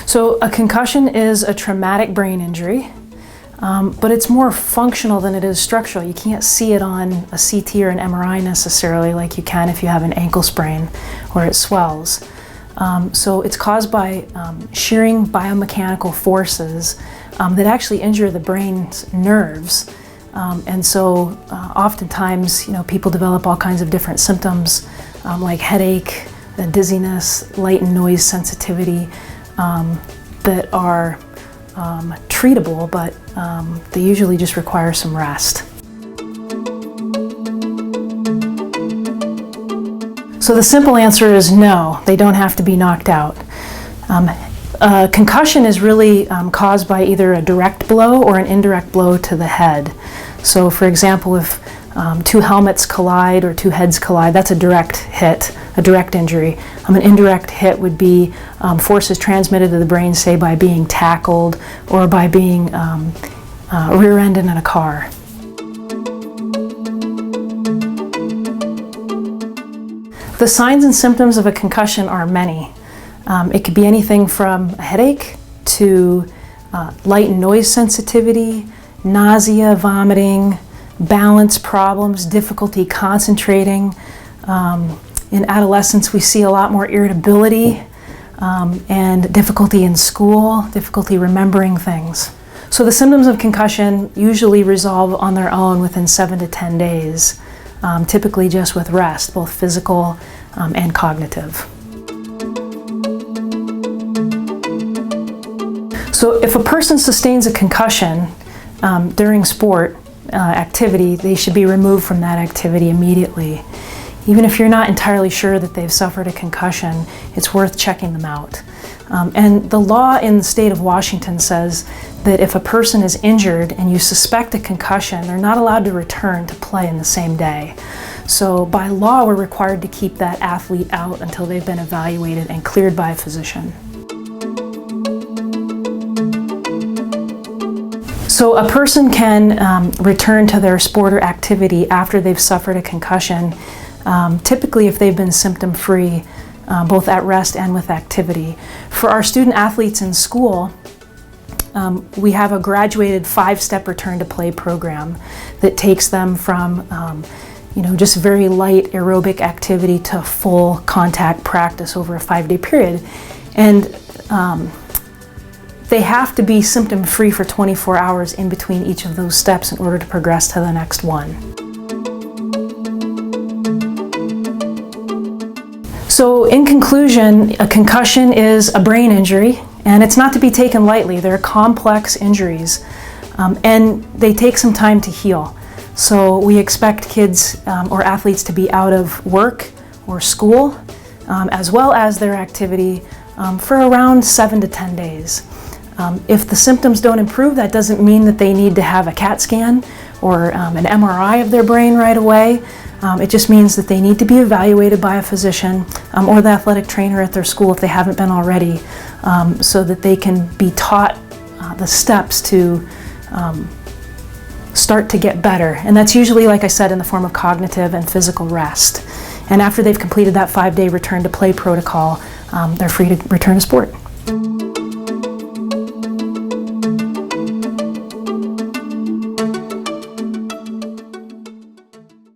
So a concussion is a traumatic brain injury, but it's more functional than it is structural. You can't see it on a CT or an MRI necessarily like you can if you have an ankle sprain where it swells. So it's caused by shearing biomechanical forces that actually injure the brain's nerves. And so oftentimes, people develop all kinds of different symptoms like headache, dizziness, light and noise sensitivity that are treatable, but they usually just require some rest. So the simple answer is no, they don't have to be knocked out. A concussion is really caused by either a direct blow or an indirect blow to the head. So for example, if two helmets collide or two heads collide, that's a direct hit, a direct injury. An indirect hit would be forces transmitted to the brain, say by being tackled or by being rear-ended in a car. The signs and symptoms of a concussion are many. It could be anything from a headache to light and noise sensitivity, nausea, vomiting, balance problems, difficulty concentrating. In adolescence, we see a lot more irritability and difficulty in school, difficulty remembering things. So the symptoms of concussion usually resolve on their own within 7 to 10 days, typically just with rest, both physical and cognitive. So if a person sustains a concussion during sport activity, they should be removed from that activity immediately. Even if you're not entirely sure that they've suffered a concussion, it's worth checking them out. And the law in the state of Washington says that if a person is injured and you suspect a concussion, they're not allowed to return to play in the same day. So by law, we're required to keep that athlete out until they've been evaluated and cleared by a physician. So a person can return to their sport or activity after they've suffered a concussion, typically if they've been symptom-free, both at rest and with activity. For our student athletes in school, we have a graduated 5-step return to play program that takes them from just very light aerobic activity to full contact practice over a 5-day period. And they have to be symptom-free for 24 hours in between each of those steps in order to progress to the next one. So in conclusion, a concussion is a brain injury, and it's not to be taken lightly. They're complex injuries, and they take some time to heal. So we expect kids or athletes to be out of work or school, as well as their activity, for around 7 to 10 days. If the symptoms don't improve, that doesn't mean that they need to have a CAT scan or an MRI of their brain right away. It just means that they need to be evaluated by a physician or the athletic trainer at their school if they haven't been already, so that they can be taught the steps to start to get better. And that's usually, like I said, in the form of cognitive and physical rest. And after they've completed that 5-day return to play protocol, they're free to return to sport.